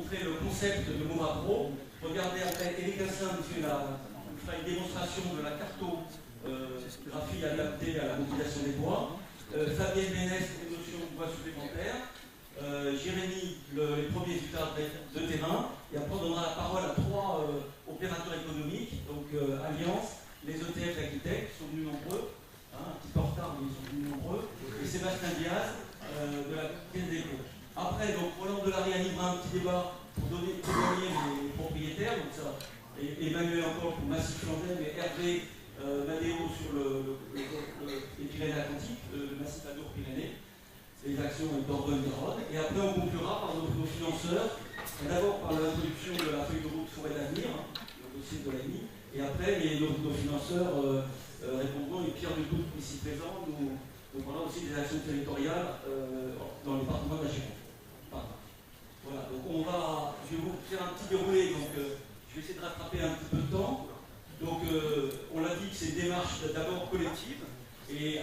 montrer le concept de Mova Pro. Regardez après, Eric Assin nous fera une démonstration de la cartographie adaptée à la modulation des bois. Fabienne Ménès, une notion de bois supplémentaire. Jérémy, les premiers résultats de terrain. Et après, on donnera la parole à 3 opérateurs économiques, donc Alliance, les ETF d'Aquitec, qui sont venus nombreux, un petit peu en retard, mais ils sont venus nombreux, et Sébastien Diaz de la Caisse des Dépôts. Après, donc, Roland Delarue animera un petit débat pour témoigner les propriétaires, donc ça, et Emmanuel encore pour Massif Chandelle, et Hervé Madéo sur les Pyrénées-Atlantiques, le massif Adour-Pyrénées, les actions d'Orbe-Garonne. Et après, on conclura par nos financeurs, d'abord par l'introduction de la feuille de route Forêt d'Avenir, le dossier de l'AMI, et après, nos financeurs répondront, et Pierre Ducoutre, ici présent, nous parlons aussi des actions territoriales dans le département de la Gironde. Voilà, donc je vais vous faire un petit déroulé, donc je vais essayer de rattraper un petit peu de temps. Donc on l'a dit que c'est une démarche d'abord collective, et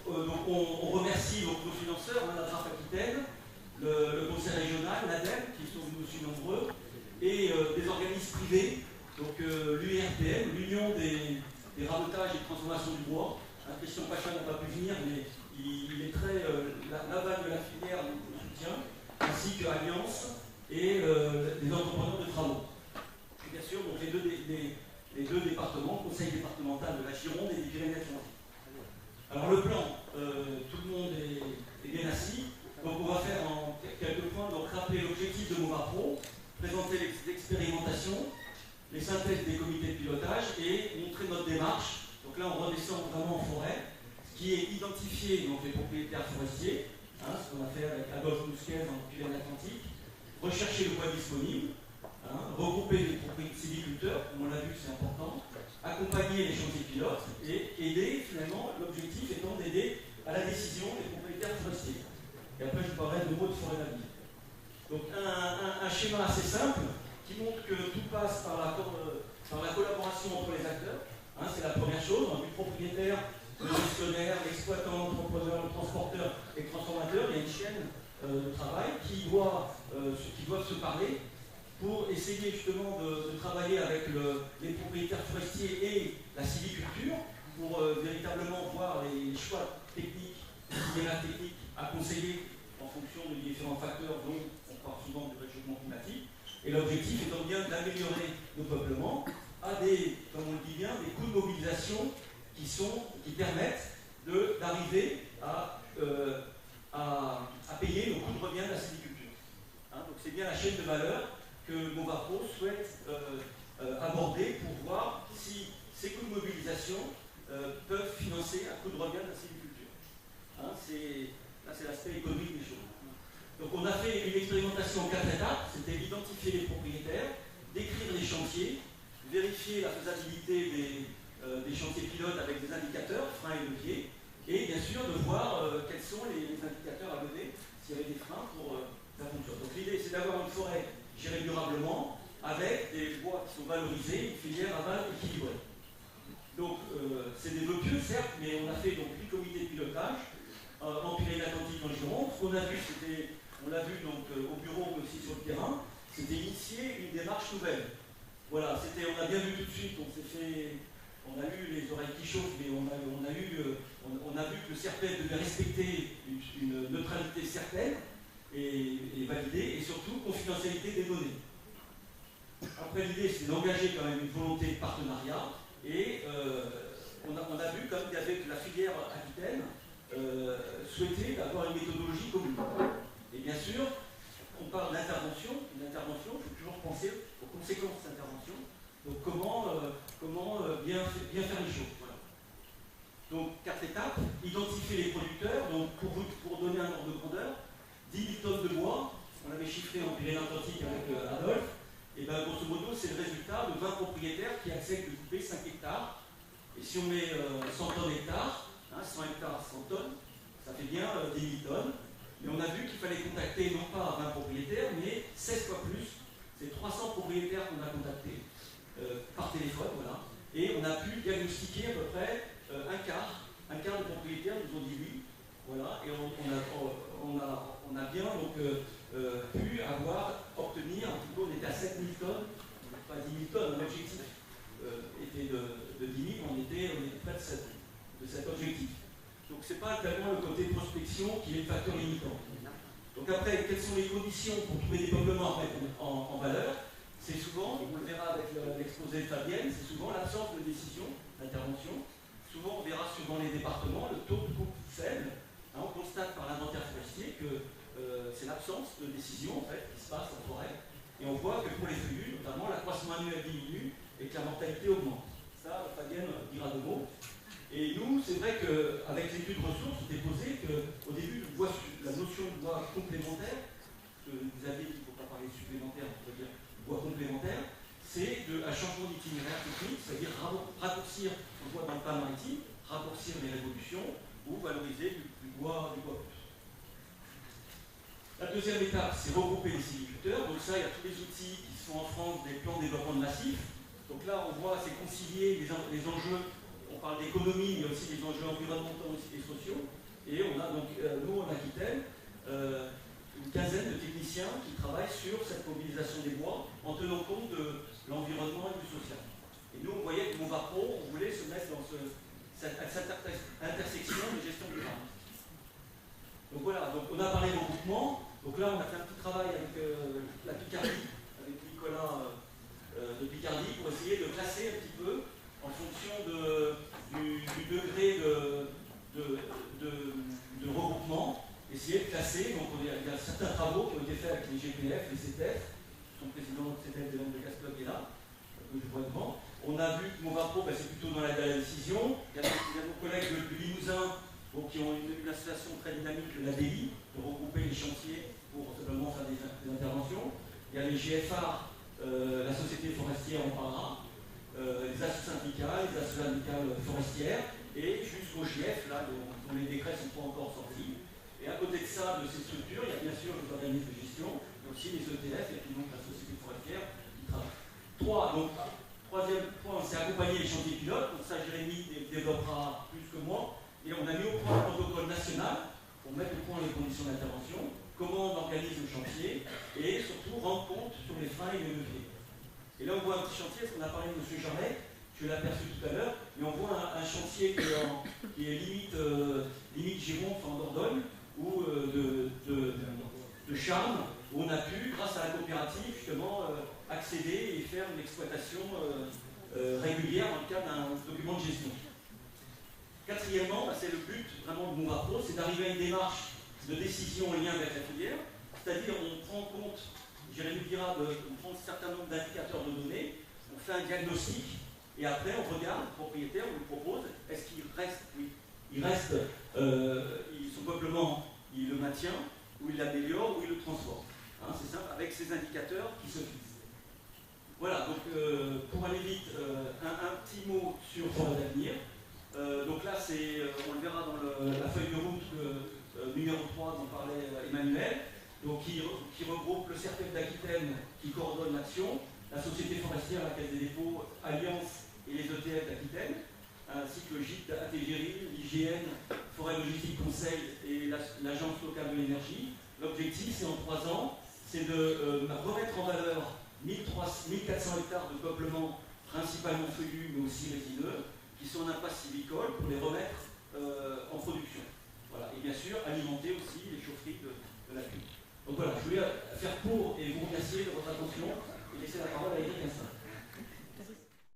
donc on remercie nos financeurs, la DRAF Aquitaine, le conseil régional, l'ADEME, qui sont venus aussi nombreux, et des organismes privés, donc l'UIRPM, l'Union des rabotages et transformations du bois. Christian Pacha n'a pas pu venir, mais il est très l'aval de la filière nous soutient, ainsi que Alliance et des entrepreneurs de travaux. Et bien sûr, donc les deux départements, conseil départemental de la Gironde et des Pyrénées-Atlantiques. Alors le plan, tout le monde est bien assis. Donc on va faire en quelques points, donc rappeler l'objectif de Mova Pro, présenter les expérimentations, les synthèses des comités de pilotage et montrer notre démarche. Donc là on redescend vraiment en forêt, ce qui est identifier donc, les propriétaires forestiers, ce qu'on a fait avec Adolphe Mousquet dans le Pyrénées-Atlantiques, rechercher le bois disponible, regrouper les sylviculteurs, comme on l'a vu c'est important, accompagner les chantiers pilotes et aider finalement, l'objectif étant d'aider à la décision des propriétaires forestiers. Et après je vous parlerai de mots de forêt d'avenir. Donc un schéma assez simple qui montre que tout passe par la collaboration entre les acteurs. C'est la première chose, du propriétaire, le gestionnaire, l'exploitant, l'entrepreneur, le transporteur et le transformateur. Il y a une chaîne de travail qui doivent se parler pour essayer justement de travailler avec les propriétaires forestiers et la sylviculture pour véritablement voir les choix techniques, les itinéraires techniques à conseiller en fonction des différents facteurs dont on parle souvent du réchauffement climatique. Et l'objectif étant bien d'améliorer le peuplement à comme on le dit bien, des coûts de mobilisation qui permettent d'arriver à payer le coût de revient de la sylviculture. Donc c'est bien la chaîne de valeur que Mova Pro souhaite aborder pour voir si ces coûts de mobilisation peuvent financer un coût de revient de la sylviculture. Là c'est l'aspect économique des choses. Donc on a fait une expérimentation en 4 étapes, c'était identifier les propriétaires, décrire les chantiers, vérifier la faisabilité des chantiers pilotes avec des indicateurs, freins et leviers, et bien sûr de voir quels sont les indicateurs à lever s'il y avait des freins pour la fonction. Donc l'idée c'est d'avoir une forêt gérée durablement avec des bois qui sont valorisés, une filière aval équilibrée. Donc c'est des vœux pieux certes, mais on a fait donc 8 comités de pilotage en Pyrénées-Atlantiques, en Gironde. Ce qu'on a vu, on l'a vu donc au bureau mais aussi sur le terrain, c'était initier une démarche nouvelle. Voilà, on a bien vu tout de suite, on a eu les oreilles qui chauffent, mais on a vu que le CERPED devait respecter une neutralité certaine et validée, et surtout confidentialité des données. Après l'idée c'est d'engager quand même une volonté de partenariat, et on a vu comme qu'avec la filière Aquitaine, souhaiter d'avoir une méthodologie commune. Et bien sûr, on parle d'intervention, il faut toujours penser aux conséquences de cette intervention. Donc comment bien faire les choses. Voilà. Donc 4 étapes, identifier les producteurs, donc pour donner un ordre de grandeur, 10 000 tonnes de bois, on avait chiffré en Pyrénées-Atlantiques avec Adolphe, et bien grosso modo c'est le résultat de 20 propriétaires qui acceptent de couper 5 hectares. Et si on met 100 tonnes hectares, 100 hectares, 100 tonnes, ça fait bien 10 000 tonnes. Mais on a vu qu'il fallait contacter non pas 20 propriétaires, mais 16 fois plus. C'est 300 propriétaires qu'on a contactés par téléphone, voilà. Et on a pu diagnostiquer à peu près un quart de propriétaires nous ont dit oui. Voilà. Et on on a bien donc, pu obtenir, un petit peu, on était à 7000 tonnes, pas 10 000 tonnes, l'objectif était de 10 000, on était près de cet objectif. Donc ce n'est pas tellement le côté prospection qui est le facteur limitant. Donc après, quelles sont les conditions pour trouver des peuplements à mettre en valeur? C'est souvent, on le verra avec l'exposé de Fabienne, c'est souvent l'absence de décision, d'intervention. Souvent, on verra suivant les départements le taux de coupe faible. Hein, on constate par l'inventaire forestier que c'est l'absence de décision en fait, qui se passe en forêt. Et on voit que pour les feuillus, notamment, l'accroissement annuel diminue et que la mortalité augmente. Ça, Fabienne dira deux mots. Et nous, c'est vrai qu'avec l'étude ressources, déposée, qu'au début, la notion de bois complémentaire, que vous avez dit, il ne faut pas parler supplémentaire, on peut dire bois complémentaire, c'est un changement d'itinéraire technique, c'est-à-dire raccourcir le bois dans le plan maritime, raccourcir les révolutions ou valoriser du bois plus. La deuxième étape, c'est regrouper les sylviculteurs. Donc ça, il y a tous les outils qui sont en France des plans de développement de massif. Donc là, on voit, c'est concilier les enjeux. On parle d'économie, mais aussi des enjeux environnementaux et sociaux. Et on a donc, nous, en Aquitaine, une quinzaine de techniciens qui travaillent sur cette mobilisation des bois en tenant compte de l'environnement et du social. Et nous, on voyait que Movapro, on voulait se mettre dans cette intersection de gestion durable. Donc voilà, donc on a parlé de regroupement. Donc là, on a fait un petit travail avec la Picardie, avec Nicolas de Picardie, pour essayer de classer un petit peu en fonction du degré de regroupement, essayer de classer. Donc il y a certains travaux qui ont été faits avec les GPF, les CTF, son président de CTF des Landes de Castelop est là, que je vois devant. On a vu que Movapro, c'est plutôt dans la décision. Il y a nos collègues du Limousin qui ont une association très dynamique, la DELI, de regrouper les chantiers pour simplement faire des interventions. Il y a les GFA, la Société forestière en parlera, les associations syndicales forestières, et jusqu'au GF, là, dont les décrets ne sont pas encore sortis. Et à côté de ça, de ces structures, il y a bien sûr les organismes de gestion, mais aussi les ETF, et puis donc la Société forestière qui travaille. Troisième point, c'est accompagner les chantiers pilotes. Donc ça, Jérémy développera plus que moi. Et on a mis au point un protocole national pour mettre au point les conditions d'intervention, comment on organise le chantier, et surtout rendre compte sur les freins et les leviers. Et là, on voit un petit chantier, parce qu'on a parlé de M. Jarret, je l'ai aperçu tout à l'heure, mais on voit un chantier qui est limite Gironde, en Dordogne, ou de Charmes, où on a pu, grâce à la coopérative, justement, accéder et faire une exploitation régulière dans le cadre d'un document de gestion. Quatrièmement, c'est le but vraiment de Movapro, c'est d'arriver à une démarche de décision en lien avec la filière, c'est-à-dire on prend en compte, Jérémy dira, on prend un certain nombre d'indicateurs de données, on fait un diagnostic, et après on regarde, le propriétaire, on lui propose, est-ce qu'il reste, oui, il reste, son peuplement, il le maintient, ou il l'améliore, ou il le transforme. Hein, c'est simple, avec ces indicateurs qui se fixent. Voilà, donc pour aller vite, un petit mot sur Forêt d'avenir. Donc là, on le verra dans la feuille de route numéro 3 dont parlait Emmanuel, donc qui regroupe le CERTEP d'Aquitaine qui coordonne l'action, la Société forestière, la Caisse des dépôts, Alliance et les ETF d'Aquitaine, ainsi que le GIT ATGRI, l'IGN, Forêt Logistique Conseil et l'Agence locale de l'énergie. L'objectif, c'est en 3 ans, c'est de remettre en valeur 1400 hectares de peuplement, principalement feuillus, mais aussi résineux, qui sont en impasse sylvicole, pour les remettre en production. Voilà. Et bien sûr, alimenter aussi les chaufferies de la cuve. Donc voilà, je voulais faire court et vous remercier de votre attention et laisser la parole à Eric Vincent.